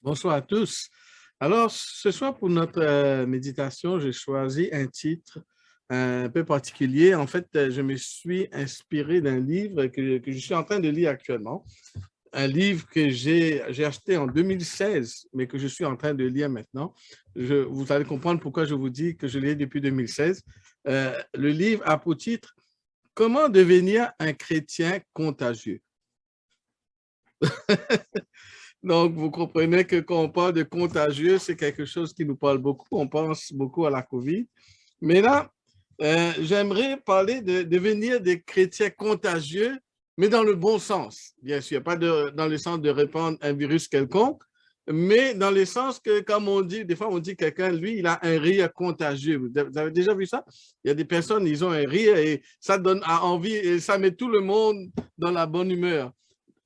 Bonsoir à tous. Alors, ce soir, pour notre méditation, j'ai choisi un titre un peu particulier. En fait, je me suis inspiré d'un livre que je suis en train de lire actuellement. Un livre que j'ai acheté en 2016, mais que je suis en train de lire maintenant. Vous allez comprendre pourquoi je vous dis que je l'ai depuis 2016. Le livre a pour titre « Comment devenir un chrétien contagieux ». Donc, vous comprenez que quand on parle de contagieux, c'est quelque chose qui nous parle beaucoup. On pense beaucoup à la COVID. Mais là, j'aimerais parler de devenir des chrétiens contagieux, mais dans le bon sens. Bien sûr, pas dans le sens de répandre un virus quelconque, mais dans le sens que, comme on dit, des fois on dit quelqu'un, lui, il a un rire contagieux. Vous avez déjà vu ça? Il y a des personnes, ils ont un rire et ça donne envie et ça met tout le monde dans la bonne humeur.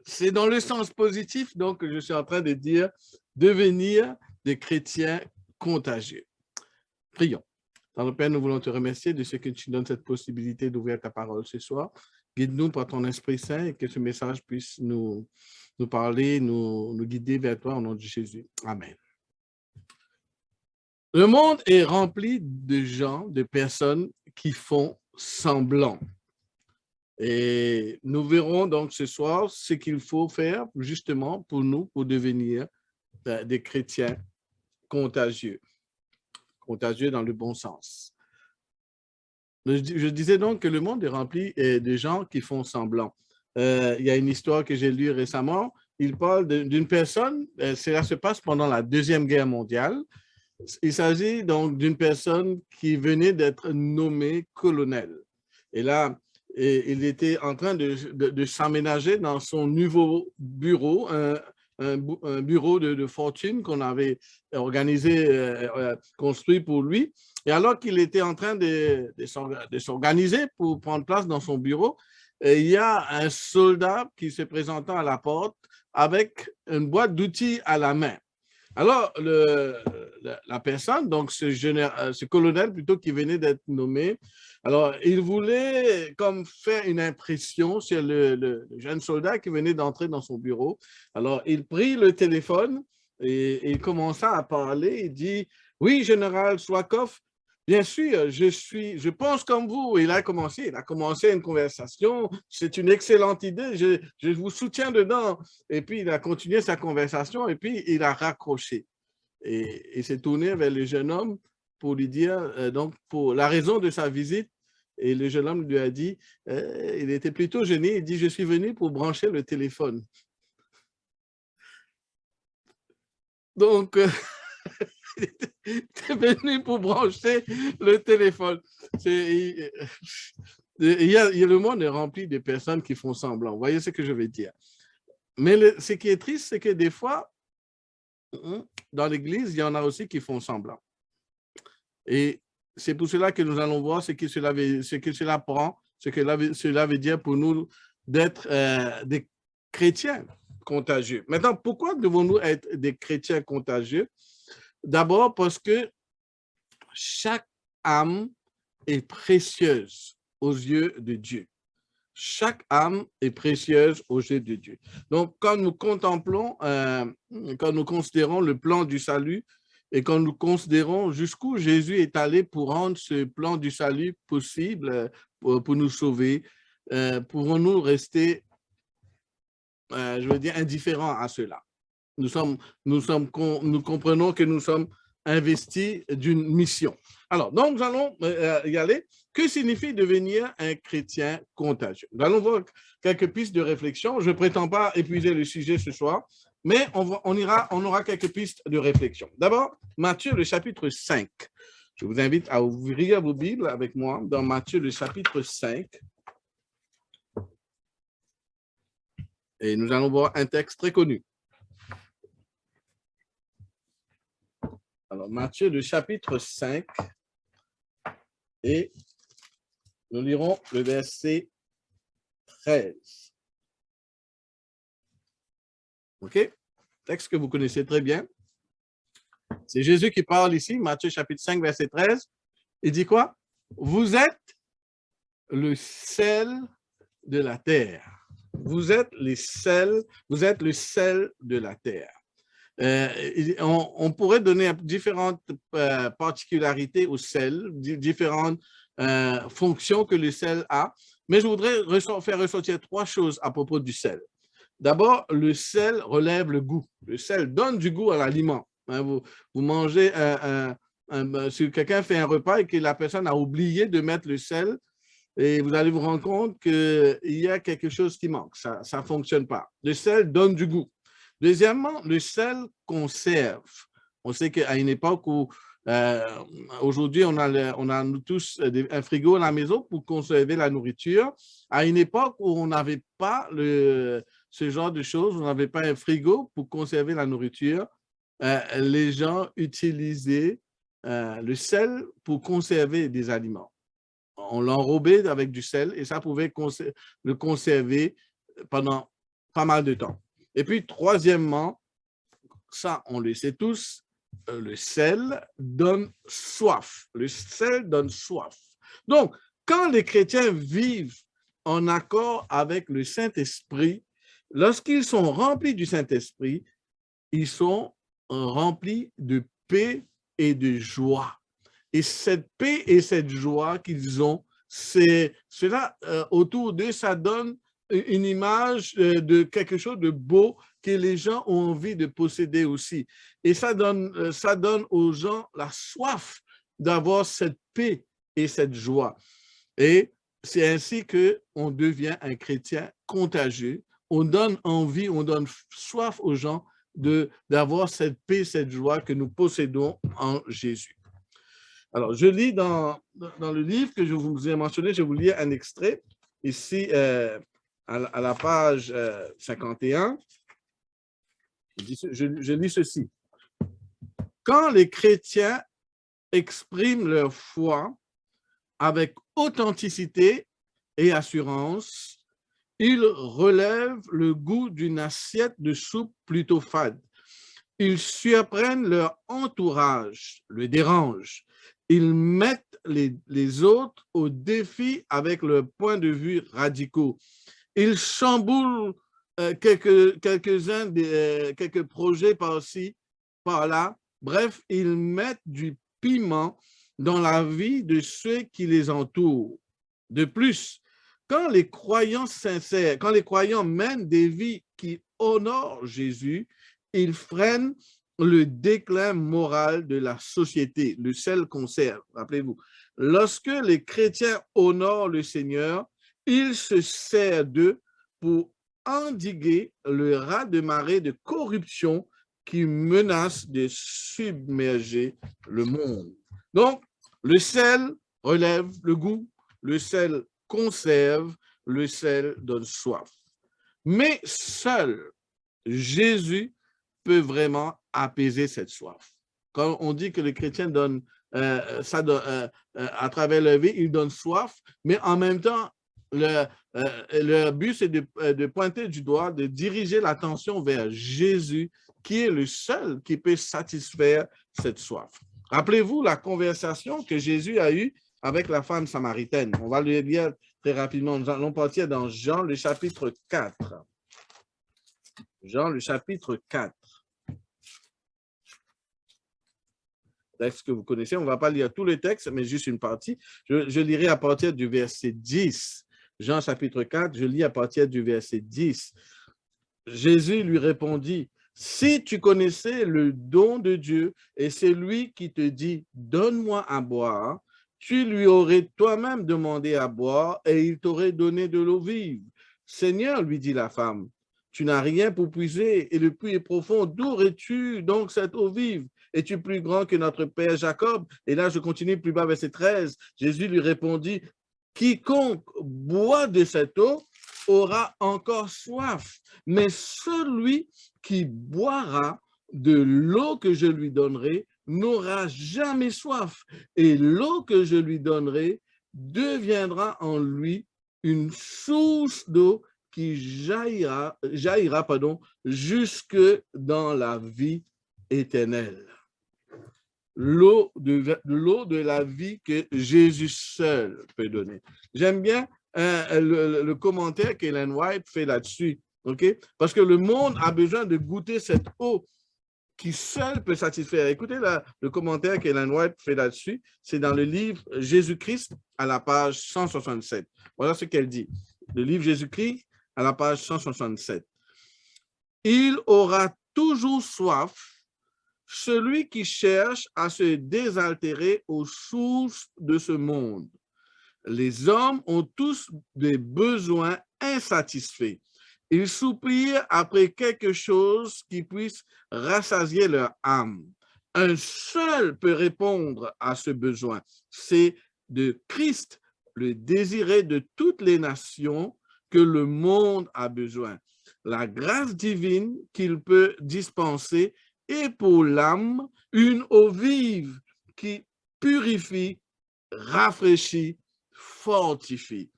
C'est dans le sens positif, donc, que je suis en train de dire devenir des chrétiens contagieux. Prions. Dans le Père, nous voulons te remercier de ce que tu donnes cette possibilité d'ouvrir ta parole ce soir. Guide-nous par ton Esprit Saint et que ce message puisse nous parler, nous guider vers toi au nom de Jésus. Amen. Le monde est rempli de gens, de personnes qui font semblant. Et nous verrons donc ce soir ce qu'il faut faire justement pour nous, pour devenir des chrétiens contagieux, contagieux dans le bon sens. Je disais donc que le monde est rempli de gens qui font semblant. Il y a une histoire que j'ai lue récemment, il parle d'une personne, cela se passe pendant la Deuxième Guerre mondiale. Il s'agit donc d'une personne qui venait d'être nommée colonel. Et là, il était en train de s'aménager dans son nouveau bureau, un bureau de fortune qu'on avait organisé, construit pour lui. Et alors qu'il était en train de s'organiser pour prendre place dans son bureau, il y a un soldat qui se présentant à la porte avec une boîte d'outils à la main. Alors, la personne, donc ce colonel plutôt qui venait d'être nommé, alors il voulait comme faire une impression sur le jeune soldat qui venait d'entrer dans son bureau. Alors, il prit le téléphone et il commença à parler. Il dit, « Oui, général Swakov, bien sûr, je pense comme vous. » Il a commencé une conversation. C'est une excellente idée. Je vous soutiens dedans. Et puis, il a continué sa conversation et puis il a raccroché. Et il s'est tourné vers le jeune homme pour lui dire, donc, pour la raison de sa visite. Et le jeune homme lui a dit, il était plutôt gêné. Il dit, je suis venu pour brancher le téléphone. Donc, il était venu pour brancher le téléphone. Le monde est rempli de personnes qui font semblant. Vous voyez ce que je veux dire? Mais ce qui est triste, c'est que des fois, dans l'Église, il y en a aussi qui font semblant. Et c'est pour cela que nous allons voir ce que cela prend, ce que cela veut dire pour nous d'être des chrétiens contagieux. Maintenant, pourquoi devons-nous être des chrétiens contagieux? D'abord parce que chaque âme est précieuse aux yeux de Dieu. Chaque âme est précieuse aux yeux de Dieu. Donc, quand nous contemplons, quand nous considérons le plan du salut et quand nous considérons jusqu'où Jésus est allé pour rendre ce plan du salut possible, pour nous sauver, pouvons-nous rester, je veux dire, indifférents à cela? Nous comprenons que nous sommes investis d'une mission. Alors, donc, nous allons y aller. Que signifie devenir un chrétien contagieux? Nous allons voir quelques pistes de réflexion. Je ne prétends pas épuiser le sujet ce soir, mais on aura quelques pistes de réflexion. D'abord, Matthieu, le chapitre 5. Je vous invite à ouvrir vos Bibles avec moi dans Matthieu, le chapitre 5. Et nous allons voir un texte très connu. Alors, Matthieu, le chapitre 5, et nous lirons le verset 13. OK? Texte que vous connaissez très bien. C'est Jésus qui parle ici, Matthieu, chapitre 5, verset 13. Il dit quoi? Vous êtes le sel de la terre. Vous êtes le sel de la terre. On pourrait donner différentes particularités au sel, différentes fonctions que le sel a, mais je voudrais faire ressortir 3 choses à propos du sel. D'abord, le sel relève le goût. Le sel donne du goût à l'aliment. Hein, vous mangez, si quelqu'un fait un repas et que la personne a oublié de mettre le sel, et vous allez vous rendre compte qu'il y a quelque chose qui manque. Ça ne fonctionne pas. Le sel donne du goût. Deuxièmement, le sel conserve. On sait qu'à une époque où, aujourd'hui, on a nous tous un frigo à la maison pour conserver la nourriture. À une époque où on n'avait pas ce genre de choses, on n'avait pas un frigo pour conserver la nourriture, les gens utilisaient le sel pour conserver des aliments. On l'enrobait avec du sel et ça pouvait le conserver pendant pas mal de temps. Et puis, troisièmement, ça, on le sait tous, le sel donne soif. Le sel donne soif. Donc, quand les chrétiens vivent en accord avec le Saint-Esprit, lorsqu'ils sont remplis du Saint-Esprit, ils sont remplis de paix et de joie. Et cette paix et cette joie qu'ils ont, cela autour d'eux, ça donne une image de quelque chose de beau que les gens ont envie de posséder aussi. Et ça donne aux gens la soif d'avoir cette paix et cette joie. Et c'est ainsi qu'on devient un chrétien contagieux. On donne envie, on donne soif aux gens d'avoir cette paix, cette joie que nous possédons en Jésus. Alors, je lis dans le livre que je vous ai mentionné, je vais vous lire un extrait ici à la page 51. Je lis ceci. Quand les chrétiens expriment leur foi avec authenticité et assurance, ils relèvent le goût d'une assiette de soupe plutôt fade. Ils surprennent leur entourage, le dérangent. Ils mettent les autres au défi avec leurs points de vue radicaux. Ils chamboulent quelques projets par-ci, par-là. Bref, ils mettent du piment dans la vie de ceux qui les entourent. De plus, quand les croyants sincères, quand les croyants mènent des vies qui honorent Jésus, ils freinent le déclin moral de la société. Le sel conserve, rappelez-vous. Lorsque les chrétiens honorent le Seigneur, il se sert d'eux pour endiguer le raz-de-marée de corruption qui menace de submerger le monde. Donc, le sel relève le goût, le sel conserve, le sel donne soif. Mais seul Jésus peut vraiment apaiser cette soif. Quand on dit que les chrétiens donnent à travers leur vie, ils donnent soif, mais en même temps, leur but, c'est de pointer du doigt, de diriger l'attention vers Jésus, qui est le seul qui peut satisfaire cette soif. Rappelez-vous la conversation que Jésus a eue avec la femme samaritaine. On va le lire très rapidement. Nous allons partir dans Jean, le chapitre 4. Jean, le chapitre 4. Texte que vous connaissez. On ne va pas lire tout le texte, mais juste une partie. Je lirai à partir du verset 10. Jean, chapitre 4, je lis à partir du verset 10. Jésus lui répondit, « Si tu connaissais le don de Dieu et c'est lui qui te dit, donne-moi à boire, tu lui aurais toi-même demandé à boire et il t'aurait donné de l'eau vive. Seigneur, lui dit la femme, tu n'as rien pour puiser et le puits est profond. D'où aurais-tu donc cette eau vive? Es-tu plus grand que notre père Jacob? » Et là, je continue plus bas, verset 13. Jésus lui répondit, « Quiconque boit de cette eau aura encore soif, mais celui qui boira de l'eau que je lui donnerai n'aura jamais soif. Et l'eau que je lui donnerai deviendra en lui une source d'eau qui jaillira jusque dans la vie éternelle. » L'eau de la vie que Jésus seul peut donner. J'aime bien le commentaire qu'Ellen White fait là-dessus, ok? Parce que le monde a besoin de goûter cette eau qui seul peut satisfaire. Écoutez le commentaire qu'Ellen White fait là-dessus. C'est dans le livre Jésus-Christ à la page 167. Voilà ce qu'elle dit. Le livre Jésus-Christ à la page 167. Il aura toujours soif, celui qui cherche à se désaltérer aux sources de ce monde. Les hommes ont tous des besoins insatisfaits. Ils soupirent après quelque chose qui puisse rassasier leur âme. Un seul peut répondre à ce besoin, c'est de Christ, le désiré de toutes les nations que le monde a besoin. La grâce divine qu'il peut dispenser est pour l'âme une eau vive qui purifie, rafraîchit, fortifie.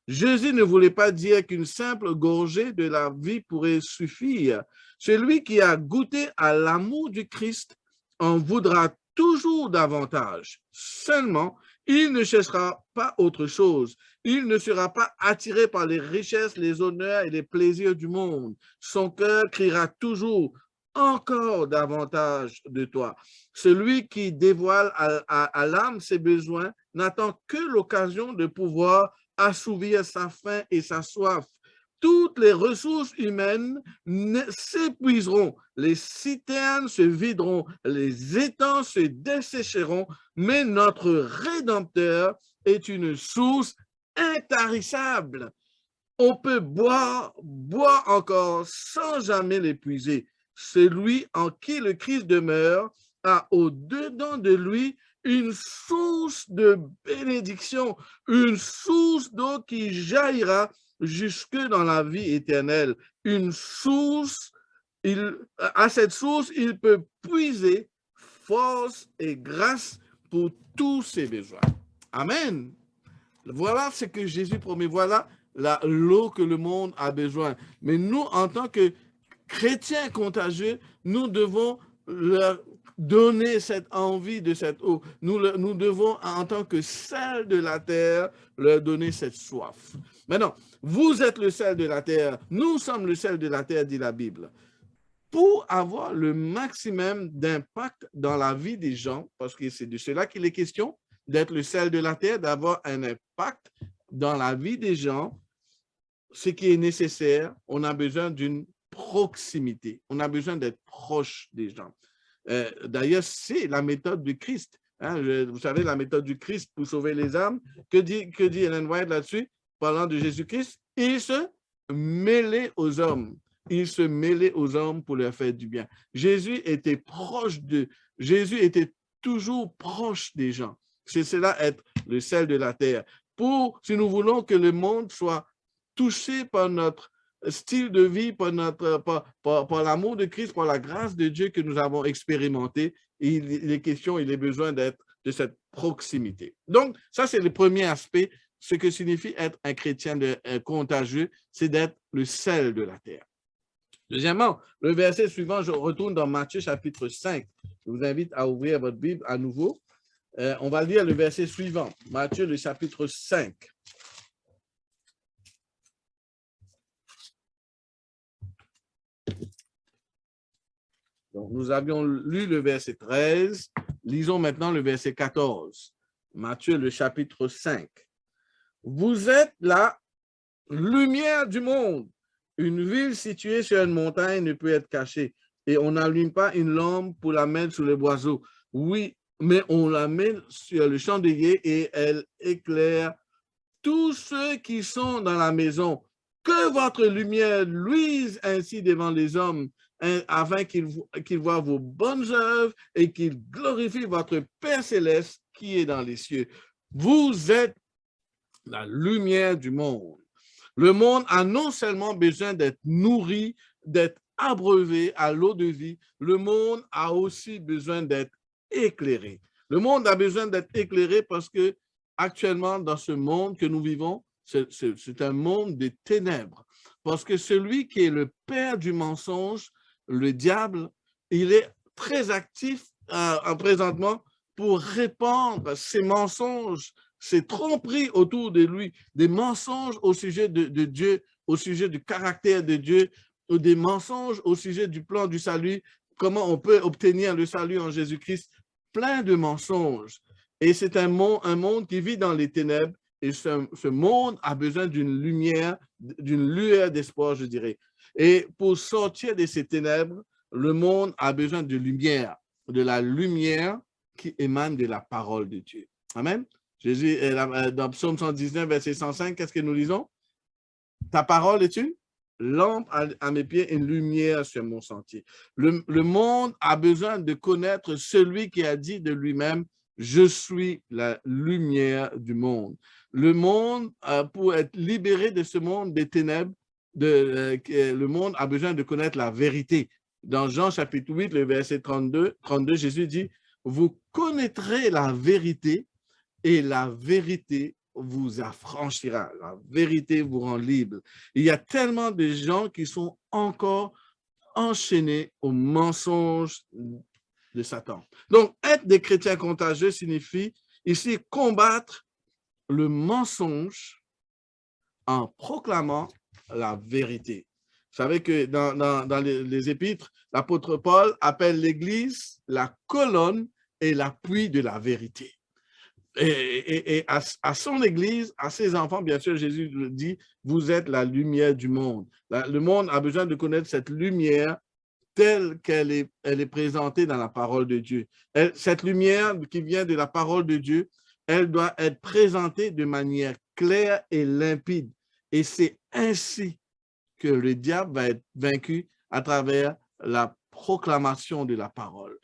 Jésus ne voulait pas dire qu'une simple gorgée de la vie pourrait suffire. Celui qui a goûté à l'amour du Christ en voudra toujours davantage. Seulement, il ne cherchera pas autre chose. Il ne sera pas attiré par les richesses, les honneurs et les plaisirs du monde. Son cœur criera toujours encore davantage de toi. Celui qui dévoile à l'âme ses besoins n'attend que l'occasion de pouvoir assouvir sa faim et sa soif. Toutes les ressources humaines s'épuiseront, les citernes se videront, les étangs se dessécheront, mais notre Rédempteur est une source intarissable. On peut boire encore sans jamais l'épuiser. Celui en qui le Christ demeure a au-dedans de lui une source de bénédiction, une source d'eau qui jaillira jusque dans la vie éternelle. Une source, à cette source, il peut puiser force et grâce pour tous ses besoins. Amen. Voilà ce que Jésus promet. Voilà l'eau que le monde a besoin. Mais nous, en tant que chrétiens contagieux, nous devons leur donner cette envie de cette eau. Nous devons, en tant que sel de la terre, leur donner cette soif. Maintenant, vous êtes le sel de la terre, nous sommes le sel de la terre, dit la Bible. Pour avoir le maximum d'impact dans la vie des gens, parce que c'est de cela qu'il est question, d'être le sel de la terre, d'avoir un impact dans la vie des gens, ce qui est nécessaire, on a besoin d'une proximité. On a besoin d'être proche des gens. D'ailleurs, c'est la méthode du Christ. Hein? Vous savez, la méthode du Christ pour sauver les âmes. Que dit Ellen White là-dessus, parlant de Jésus-Christ? Il se mêlait aux hommes. Il se mêlait aux hommes pour leur faire du bien. Jésus était proche d'eux. Jésus était toujours proche des gens. C'est cela être le sel de la terre. Si nous voulons que le monde soit touché par notre style de vie, par l'amour de Christ, par la grâce de Dieu que nous avons expérimenté, il est question, il est besoin d'être de cette proximité. Donc, ça, c'est le premier aspect. Ce que signifie être un chrétien contagieux, c'est d'être le sel de la terre. Deuxièmement, le verset suivant, je retourne dans Matthieu chapitre 5. Je vous invite à ouvrir votre Bible à nouveau. On va lire le verset suivant, Matthieu le chapitre 5. Donc, nous avions lu le verset 13. Lisons maintenant le verset 14. Matthieu, le chapitre 5. Vous êtes la lumière du monde. Une ville située sur une montagne ne peut être cachée. Et on n'allume pas une lampe pour la mettre sous le boiseau. Oui, mais on la met sur le chandelier et elle éclaire tous ceux qui sont dans la maison. Que votre lumière luise ainsi devant les hommes, afin qu'ils voient vos bonnes œuvres et qu'ils glorifient votre Père céleste qui est dans les cieux. Vous êtes la lumière du monde. Le monde a non seulement besoin d'être nourri, d'être abreuvé à l'eau de vie, le monde a aussi besoin d'être éclairé. Le monde a besoin d'être éclairé parce que actuellement, dans ce monde que nous vivons, c'est un monde de ténèbres. Parce que celui qui est le père du mensonge, le diable, il est très actif présentement pour répandre ces mensonges, ces tromperies autour de lui, des mensonges au sujet de Dieu, au sujet du caractère de Dieu, ou des mensonges au sujet du plan du salut, comment on peut obtenir le salut en Jésus-Christ, plein de mensonges. Et c'est un monde qui vit dans les ténèbres, et ce monde a besoin d'une lueur d'espoir, je dirais. Et pour sortir de ces ténèbres, le monde a besoin de lumière, de la lumière qui émane de la parole de Dieu. Amen. Jésus, dans Psaume 119, verset 105, qu'est-ce que nous lisons? Ta parole est une lampe à mes pieds, une lumière sur mon sentier. Le monde a besoin de connaître celui qui a dit de lui-même, je suis la lumière du monde. Le monde, pour être libéré de ce monde des ténèbres, le monde a besoin de connaître la vérité. Dans Jean chapitre 8, le verset 32, Jésus dit, vous connaîtrez la vérité et la vérité vous affranchira. La vérité vous rend libre. Il y a tellement de gens qui sont encore enchaînés aux mensonges de Satan. Donc, être des chrétiens contagieux signifie ici combattre le mensonge en proclamant la vérité. Vous savez que dans les épîtres, l'apôtre Paul appelle l'Église la colonne et l'appui de la vérité. Et à son Église, à ses enfants, bien sûr, Jésus dit, vous êtes la lumière du monde. Le monde a besoin de connaître cette lumière telle qu'elle est présentée dans la parole de Dieu. Cette lumière qui vient de la parole de Dieu, elle doit être présentée de manière claire et limpide. Et c'est ainsi que le diable va être vaincu à travers la proclamation de la parole,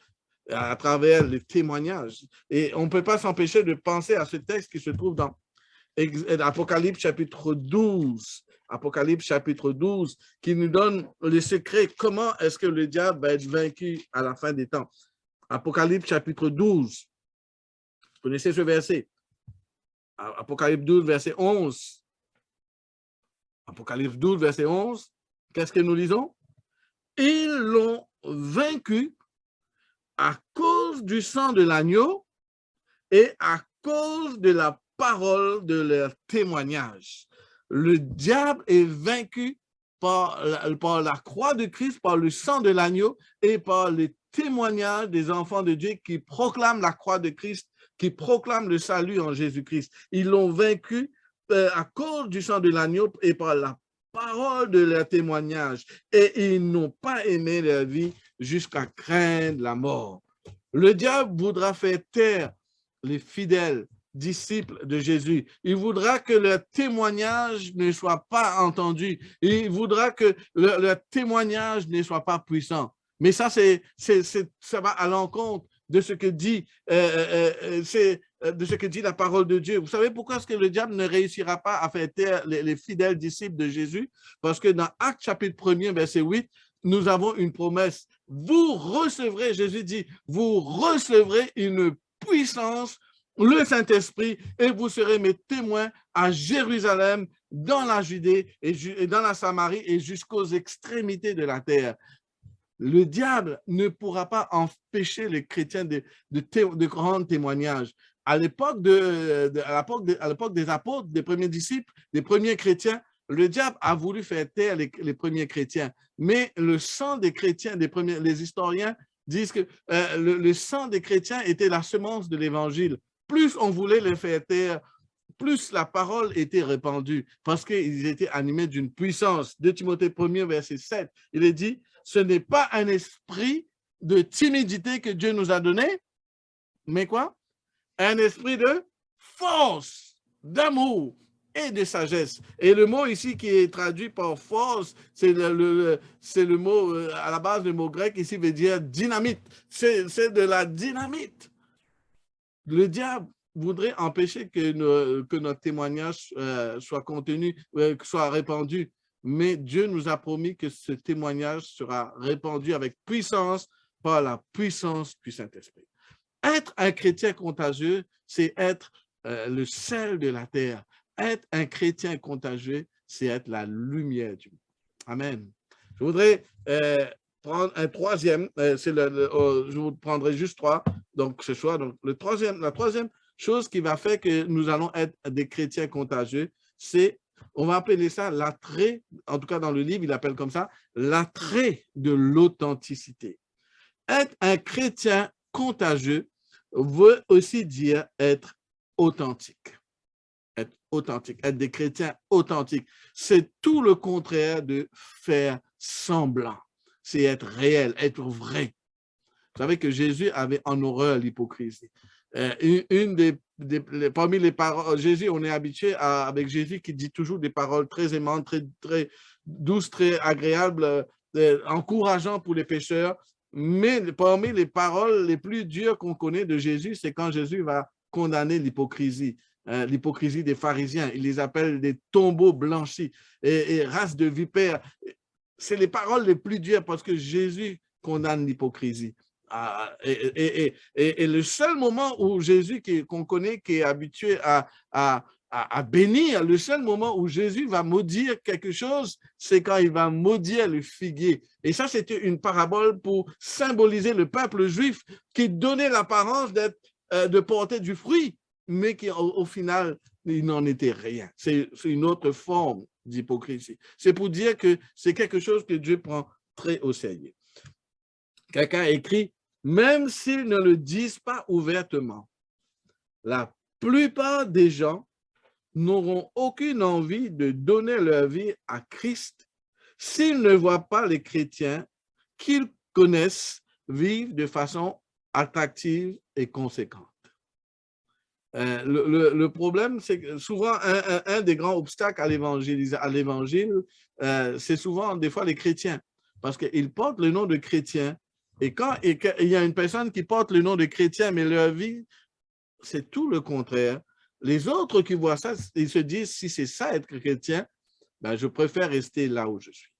à travers le témoignage. Et on ne peut pas s'empêcher de penser à ce texte qui se trouve dans Apocalypse chapitre 12. Apocalypse chapitre 12, qui nous donne le secret, comment est-ce que le diable va être vaincu à la fin des temps. Apocalypse chapitre 12. Vous connaissez ce verset? Apocalypse 12, verset 11. Apocalypse 12, verset 11. Qu'est-ce que nous lisons? Ils l'ont vaincu à cause du sang de l'agneau et à cause de la parole de leur témoignage. Le diable est vaincu par la croix de Christ, par le sang de l'agneau et par le témoignage des enfants de Dieu qui proclament la croix de Christ, qui proclament le salut en Jésus-Christ. Ils l'ont vaincu à cause du sang de l'agneau et par la parole de leur témoignage. Et ils n'ont pas aimé leur vie jusqu'à craindre la mort. Le diable voudra faire taire les fidèles disciples de Jésus. Il voudra que leur témoignage ne soit pas entendu. Il voudra que leur témoignage ne soit pas puissant. Mais ça, ça va à l'encontre de ce que dit la parole de Dieu. Vous savez pourquoi est-ce que le diable ne réussira pas à faire taire les fidèles disciples de Jésus? Parce que dans Actes chapitre 1er, verset 8, nous avons une promesse. Vous recevrez, Jésus dit, vous recevrez une puissance, le Saint-Esprit, et vous serez mes témoins à Jérusalem, dans la Judée et dans la Samarie et jusqu'aux extrémités de la terre. Le diable ne pourra pas empêcher les chrétiens de rendre témoignage. À l'époque des apôtres, des premiers disciples, des premiers chrétiens, le diable a voulu faire taire les premiers chrétiens. Mais le sang des chrétiens, les historiens disent que le sang des chrétiens était la semence de l'évangile. Plus on voulait les faire taire, plus la parole était répandue parce qu'ils étaient animés d'une puissance. 2 Timothée 1er, verset 7, il est dit, ce n'est pas un esprit de timidité que Dieu nous a donné, mais quoi? Un esprit de force, d'amour et de sagesse. Et le mot ici qui est traduit par force, c'est le mot, à la base, le mot grec ici veut dire dynamite. C'est de la dynamite. Le diable voudrait empêcher que notre témoignage soit contenu, soit répandu. Mais Dieu nous a promis que ce témoignage sera répandu avec puissance par la puissance du Saint-Esprit. Être un chrétien contagieux, c'est être le sel de la terre. Être un chrétien contagieux, c'est être la lumière du monde. Amen. Je voudrais prendre un troisième, je vous prendrai juste 3, donc ce soir. Donc la troisième chose qui va faire que nous allons être des chrétiens contagieux, c'est, on va appeler ça l'attrait, en tout cas dans le livre, il appelle comme ça, l'attrait de l'authenticité. Être un chrétien contagieux veut aussi dire être authentique. Être authentique, être des chrétiens authentiques. C'est tout le contraire de faire semblant. C'est être réel, être vrai. Vous savez que Jésus avait en horreur l'hypocrisie. Parmi les paroles, Jésus, on est habitué avec Jésus qui dit toujours des paroles très aimantes, très douces, très agréables, encourageantes pour les pécheurs. Mais parmi les paroles les plus dures qu'on connaît de Jésus, c'est quand Jésus va condamner l'hypocrisie des pharisiens. Il les appelle des tombeaux blanchis et race de vipères. C'est les paroles les plus dures parce que Jésus condamne l'hypocrisie. Et le seul moment où Jésus, qu'on connaît, qui est habitué à bénir, le seul moment où Jésus va maudire quelque chose, c'est quand il va maudire le figuier. Et ça, c'était une parabole pour symboliser le peuple juif qui donnait l'apparence de porter du fruit, mais qui, au final, il n'en était rien. C'est une autre forme d'hypocrisie. C'est pour dire que c'est quelque chose que Dieu prend très au sérieux. Quelqu'un écrit, même s'ils ne le disent pas ouvertement, la plupart des gens n'auront aucune envie de donner leur vie à Christ s'ils ne voient pas les chrétiens qu'ils connaissent vivre de façon attractive et conséquente. Le problème, c'est que souvent, un des grands obstacles à l'évangile, c'est souvent des fois les chrétiens, parce qu'ils portent le nom de chrétien. Et quand il y a une personne qui porte le nom de chrétien, mais leur vie, c'est tout le contraire. Les autres qui voient ça, ils se disent, si c'est ça être chrétien, ben, je préfère rester là où je suis.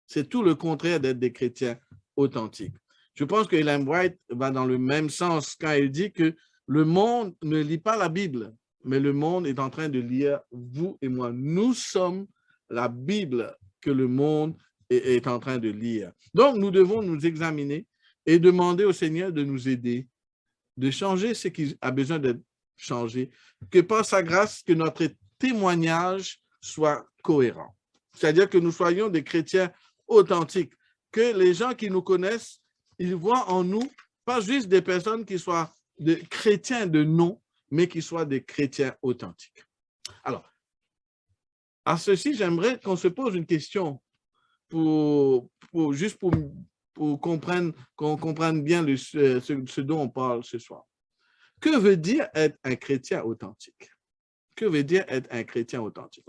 C'est tout le contraire d'être des chrétiens authentiques. Je pense que Ellen White va dans le même sens quand il dit que le monde ne lit pas la Bible, mais le monde est en train de lire vous et moi. Nous sommes la Bible que le monde est en train de lire. Donc, nous devons nous examiner et demander au Seigneur de nous aider, de changer ce qui a besoin d'être changé, que par sa grâce, que notre témoignage soit cohérent. C'est-à-dire que nous soyons des chrétiens authentiques, que les gens qui nous connaissent, ils voient en nous pas juste des personnes qui soient des chrétiens de nom, mais qui soient des chrétiens authentiques. Alors, à ceci, j'aimerais qu'on se pose une question juste pour qu'on comprenne bien ce dont on parle ce soir. Que veut dire être un chrétien authentique? Que veut dire être un chrétien authentique?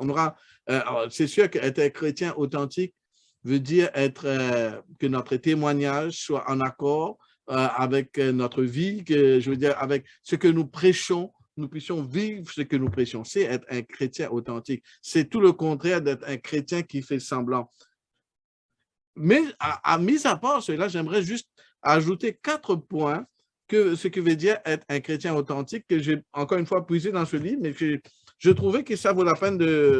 C'est sûr qu'être un chrétien authentique veut dire que notre témoignage soit en accord avec notre vie, je veux dire avec ce que nous prêchons, nous puissions vivre ce que nous prêchons. C'est être un chrétien authentique. C'est tout le contraire d'être un chrétien qui fait semblant. Mais mis à part cela, j'aimerais juste ajouter 4 points ce que veut dire être un chrétien authentique, que j'ai encore une fois puisé dans ce livre, mais que je trouvais que ça vaut la peine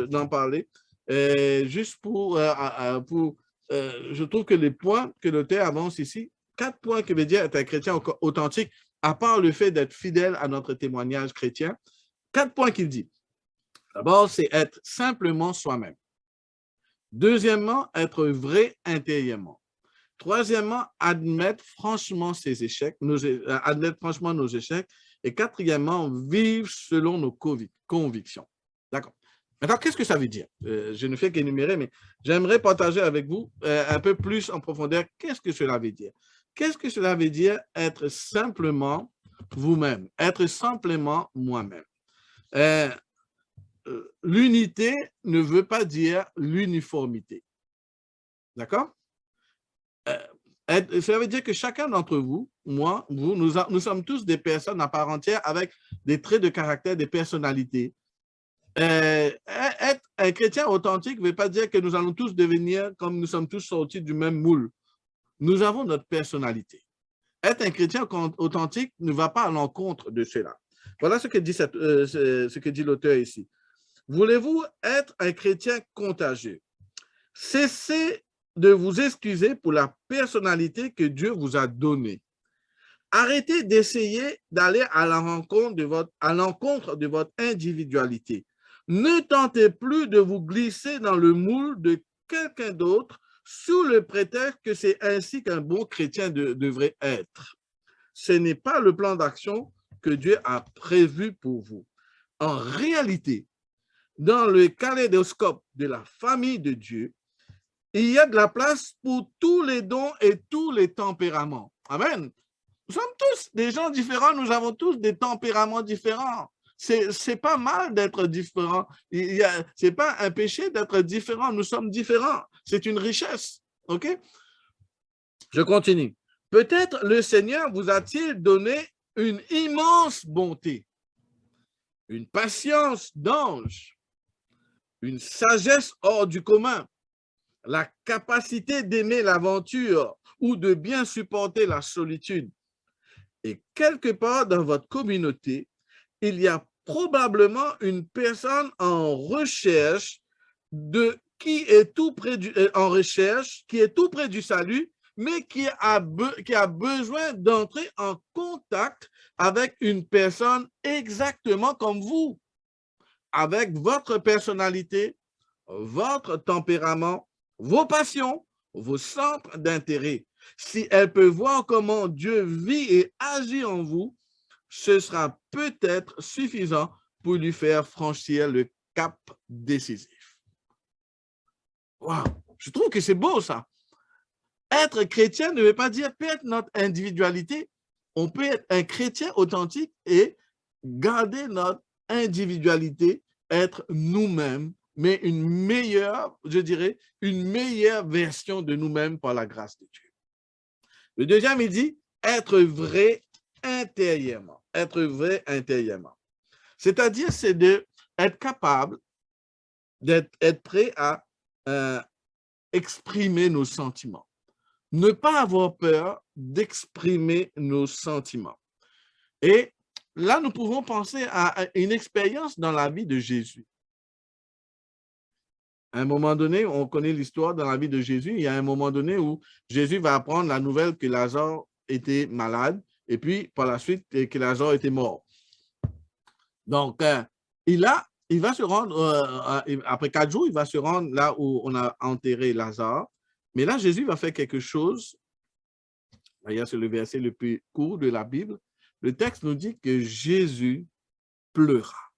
d'en parler. Juste je trouve que les points que l'auteur avance ici, 4 points que veut dire être un chrétien authentique, à part le fait d'être fidèle à notre témoignage chrétien, 4 points qu'il dit. D'abord, c'est être simplement soi-même. Deuxièmement, être vrai intérieurement. Troisièmement, admettre franchement ses échecs, admettre franchement nos échecs. Et quatrièmement, vivre selon nos convictions. D'accord. Maintenant, qu'est-ce que ça veut dire? Je ne fais qu'énumérer, mais j'aimerais partager avec vous un peu plus en profondeur qu'est-ce que cela veut dire. Qu'est-ce que cela veut dire être simplement vous-même, être simplement moi-même? L'unité ne veut pas dire l'uniformité. D'accord? Ça veut dire que chacun d'entre vous, moi, vous, nous sommes tous des personnes à part entière avec des traits de caractère, des personnalités. Être un chrétien authentique ne veut pas dire que nous allons tous devenir comme nous sommes tous sortis du même moule. Nous avons notre personnalité. Être un chrétien authentique ne va pas à l'encontre de cela. Voilà ce que dit l'auteur ici. Voulez-vous être un chrétien contagieux? Cessez de vous excuser pour la personnalité que Dieu vous a donnée. Arrêtez d'essayer d'aller à l'encontre de votre individualité. Ne tentez plus de vous glisser dans le moule de quelqu'un d'autre sous le prétexte que c'est ainsi qu'un bon chrétien devrait être. Ce n'est pas le plan d'action que Dieu a prévu pour vous. En réalité, dans le kaléidoscope de la famille de Dieu, il y a de la place pour tous les dons et tous les tempéraments. Amen. Nous sommes tous des gens différents, nous avons tous des tempéraments différents. C'est pas mal d'être différent. C'est pas un péché d'être différent. Nous sommes différents. C'est une richesse. OK? Je continue. Peut-être le Seigneur vous a-t-il donné une immense bonté, une patience d'ange, une sagesse hors du commun, la capacité d'aimer l'aventure ou de bien supporter la solitude. Et quelque part dans votre communauté, il y a probablement une personne en recherche qui est tout près du salut, mais qui a besoin d'entrer en contact avec une personne exactement comme vous, avec votre personnalité, votre tempérament, vos passions, vos centres d'intérêt. Si elle peut voir comment Dieu vit et agit en vous, ce sera peut-être suffisant pour lui faire franchir le cap décisif. Wow, je trouve que c'est beau ça. Être chrétien ne veut pas dire perdre notre individualité. On peut être un chrétien authentique et garder notre individualité, être nous-mêmes, mais une meilleure, je dirais, une meilleure version de nous-mêmes par la grâce de Dieu. Le deuxième, il dit être vrai intérieurement. Être vrai intérieurement. C'est-à-dire, c'est d'être capable, d'être prêt à exprimer nos sentiments. Ne pas avoir peur d'exprimer nos sentiments. Et là, nous pouvons penser à une expérience dans la vie de Jésus. À un moment donné, on connaît l'histoire dans la vie de Jésus, il y a un moment donné où Jésus va apprendre la nouvelle que Lazare était malade et puis par la suite que Lazare était mort. Donc, il va se rendre, après 4 jours, il va se rendre là où on a enterré Lazare. Mais là, Jésus va faire quelque chose. D'ailleurs, c'est le verset le plus court de la Bible. Le texte nous dit que Jésus pleura.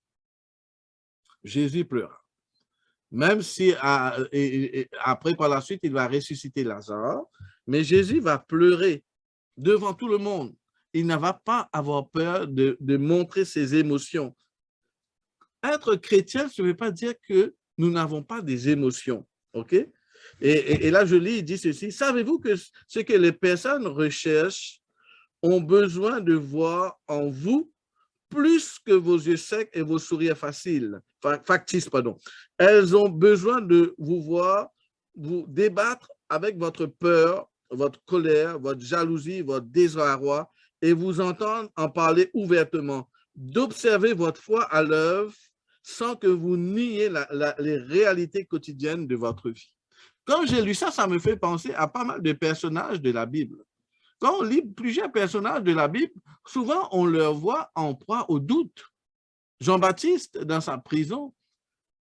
Jésus pleura. Même si après, par la suite, il va ressusciter Lazare, mais Jésus va pleurer devant tout le monde. Il ne va pas avoir peur de montrer ses émotions. Être chrétien, ça ne veut pas dire que nous n'avons pas des émotions. OK? Et là, je lis, il dit ceci. Savez-vous que ce que les personnes recherchent ont besoin de voir en vous plus que vos yeux secs et vos sourires factices, pardon. Elles ont besoin de vous voir, vous débattre avec votre peur, votre colère, votre jalousie, votre désarroi et vous entendre en parler ouvertement, d'observer votre foi à l'œuvre sans que vous niez les réalités quotidiennes de votre vie. Quand j'ai lu ça, ça me fait penser à pas mal de personnages de la Bible. Quand on lit plusieurs personnages de la Bible, souvent on leur voit en proie au doute. Jean-Baptiste, dans sa prison,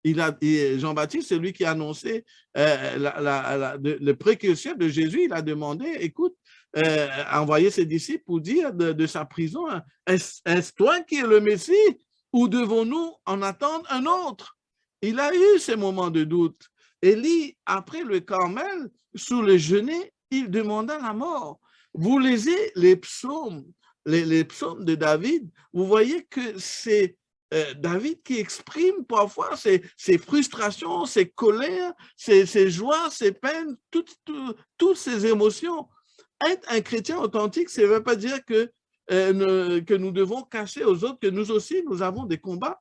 Jean-Baptiste, c'est lui qui a annoncé le précurseur de Jésus. Il a demandé, écoute, envoyer ses disciples pour dire de sa prison, est-ce toi qui es le Messie ou devons-nous en attendre un autre? Il a eu ces moments de doute. Élie, après le Carmel, sous le jeûner, il demanda la mort. Vous lisez les psaumes de David, vous voyez que c'est David qui exprime parfois ses frustrations, ses colères, ses joies, ses peines, toutes ses émotions. Être un chrétien authentique, ça ne veut pas dire que nous devons cacher aux autres que nous aussi, nous avons des combats.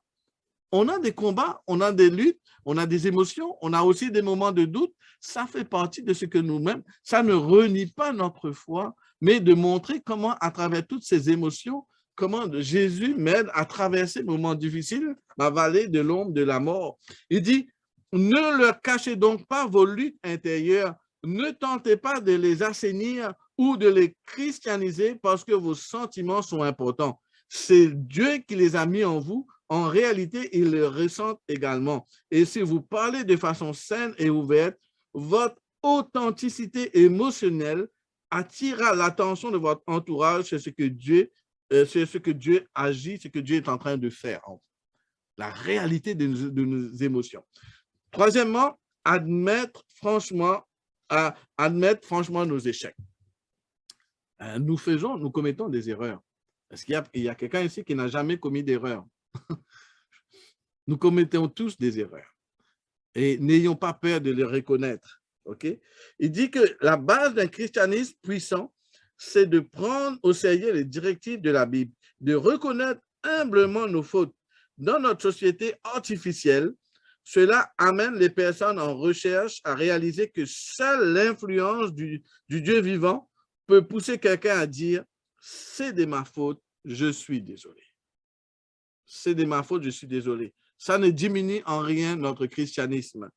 On a des combats, on a des luttes, on a des émotions, on a aussi des moments de doute. Ça fait partie de ce que nous-mêmes, ça ne renie pas notre foi, mais de montrer comment, à travers toutes ces émotions, comment Jésus m'aide à traverser les moments difficiles, ma vallée de l'ombre de la mort. Il dit, ne leur cachez donc pas vos luttes intérieures, ne tentez pas de les assainir ou de les christianiser parce que vos sentiments sont importants. C'est Dieu qui les a mis en vous. En réalité, ils le ressentent également. Et si vous parlez de façon saine et ouverte, votre authenticité émotionnelle attirera l'attention de votre entourage sur ce que Dieu agit, ce que Dieu est en train de faire. La réalité de nos émotions. Troisièmement, admettre franchement nos échecs. Nous commettons des erreurs. Est-ce qu'il y a quelqu'un ici qui n'a jamais commis d'erreur? Nous commettons tous des erreurs. Et n'ayons pas peur de les reconnaître. Okay? Il dit que la base d'un christianisme puissant, c'est de prendre au sérieux les directives de la Bible, de reconnaître humblement nos fautes. Dans notre société artificielle, cela amène les personnes en recherche à réaliser que seule l'influence du Dieu vivant peut pousser quelqu'un à dire « c'est de ma faute, je suis désolé ». C'est de ma faute, je suis désolé. Ça ne diminue en rien notre christianisme.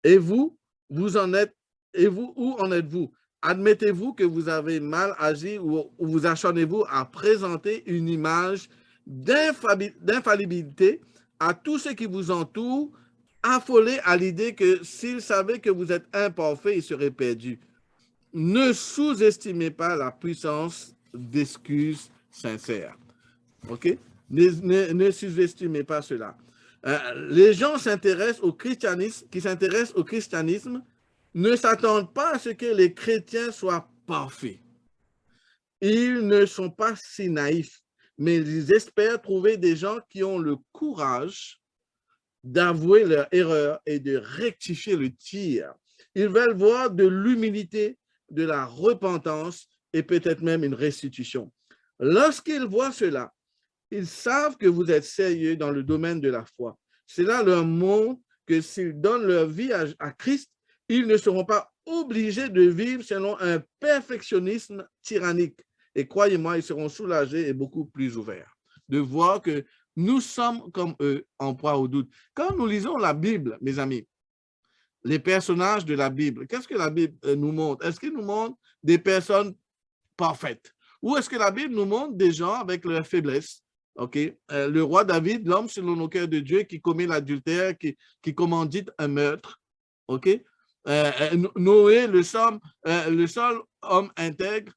Et vous, où en êtes-vous? Admettez-vous que vous avez mal agi ou vous acharnez-vous à présenter une image d'infaillibilité à tous ceux qui vous entourent, affolés à l'idée que s'ils savaient que vous êtes imparfait, ils seraient perdus. Ne sous-estimez pas la puissance d'excuses sincères. OK? Ne sous-estimez pas cela. Les gens qui s'intéressent au christianisme ne s'attendent pas à ce que les chrétiens soient parfaits. Ils ne sont pas si naïfs, mais ils espèrent trouver des gens qui ont le courage d'avouer leur erreur et de rectifier le tir. Ils veulent voir de l'humilité, de la repentance et peut-être même une restitution. Lorsqu'ils voient cela, ils savent que vous êtes sérieux dans le domaine de la foi. Cela leur montre que s'ils donnent leur vie à Christ, ils ne seront pas obligés de vivre selon un perfectionnisme tyrannique. Et croyez-moi, ils seront soulagés et beaucoup plus ouverts de voir que nous sommes comme eux en proie au doute. Quand nous lisons la Bible, mes amis, les personnages de la Bible, qu'est-ce que la Bible nous montre? Est-ce qu'il nous montre des personnes parfaites? Ou est-ce que la Bible nous montre des gens avec leurs faiblesses? Okay? Le roi David, l'homme selon le cœur de Dieu qui commet l'adultère, qui commandite un meurtre. Okay? Noé, le seul homme intègre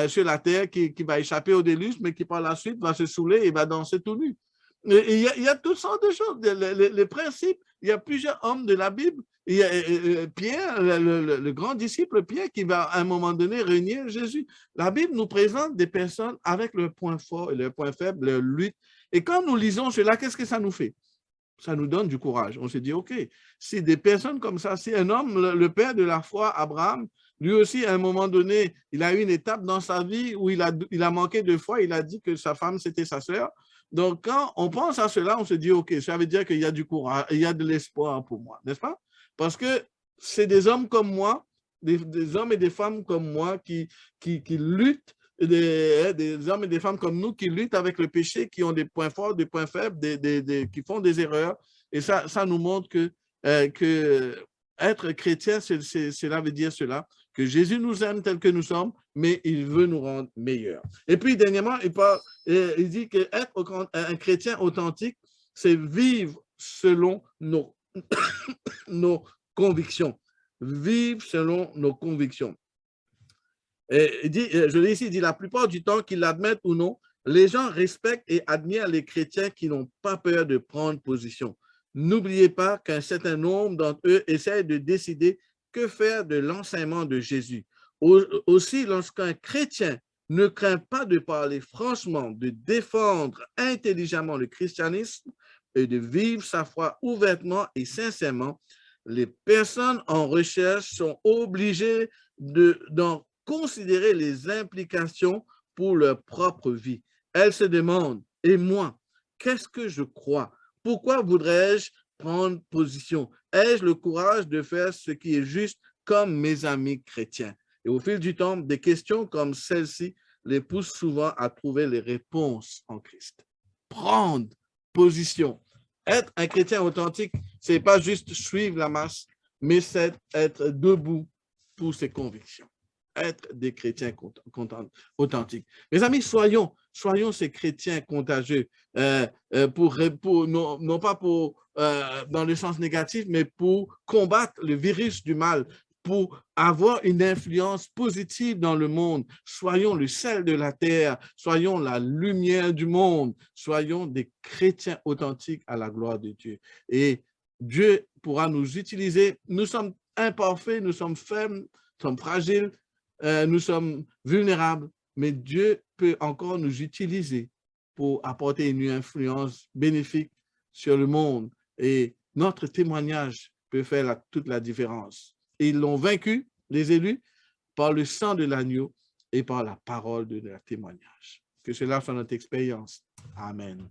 sur la terre qui va échapper au déluge, mais qui par la suite va se saouler et va danser tout nu. Il y a toutes sortes de choses. Les principes, il y a plusieurs hommes de la Bible. Il y a Pierre, le grand disciple Pierre, qui va à un moment donné régner Jésus. La Bible nous présente des personnes avec leurs points forts et leurs points faibles, leurs luttes. Et quand nous lisons cela, qu'est-ce que ça nous fait? Ça nous donne du courage. On se dit, OK, si des personnes comme ça, si un homme, le père de la foi, Abraham, lui aussi, à un moment donné, il a eu une étape dans sa vie où il a manqué de foi, il a dit que sa femme, c'était sa sœur. Donc, quand on pense à cela, on se dit, OK, ça veut dire qu'il y a du courage, il y a de l'espoir pour moi, n'est-ce pas? Parce que c'est des hommes comme moi, des hommes et des femmes comme moi qui luttent, des hommes et des femmes comme nous qui luttent avec le péché, qui ont des points forts, des points faibles, qui font des erreurs. Et ça nous montre que être chrétien, cela veut dire cela, que Jésus nous aime tel que nous sommes, mais il veut nous rendre meilleurs. Et puis, dernièrement, il dit qu'être un chrétien authentique, c'est vivre selon nos convictions. Vivre selon nos convictions. Et il dit, je l'ai ici, il dit, la plupart du temps, qu'ils l'admettent ou non, les gens respectent et admirent les chrétiens qui n'ont pas peur de prendre position. N'oubliez pas qu'un certain nombre d'entre eux essayent de décider que faire de l'enseignement de Jésus. Aussi, lorsqu'un chrétien ne craint pas de parler franchement, de défendre intelligemment le christianisme et de vivre sa foi ouvertement et sincèrement, les personnes en recherche sont obligées d'en considérer les implications pour leur propre vie. Elles se demandent, et moi, qu'est-ce que je crois? Pourquoi voudrais-je prendre position? Ai-je le courage de faire ce qui est juste comme mes amis chrétiens? Et au fil du temps, des questions comme celle-ci les poussent souvent à trouver les réponses en Christ. Prendre position. Être un chrétien authentique, ce n'est pas juste suivre la masse, mais c'est être debout pour ses convictions. Être des chrétiens authentiques. Mes amis, soyons ces chrétiens contagieux, non pas dans le sens négatif, mais pour combattre le virus du mal, pour avoir une influence positive dans le monde. Soyons le sel de la terre, soyons la lumière du monde, soyons des chrétiens authentiques à la gloire de Dieu. Et Dieu pourra nous utiliser. Nous sommes imparfaits, nous sommes faibles, nous sommes fragiles, nous sommes vulnérables, mais Dieu peut encore nous utiliser pour apporter une influence bénéfique sur le monde. Et notre témoignage peut faire toute la différence. Et ils l'ont vaincu, les élus, par le sang de l'agneau et par la parole de leur témoignage. Que cela soit notre expérience. Amen.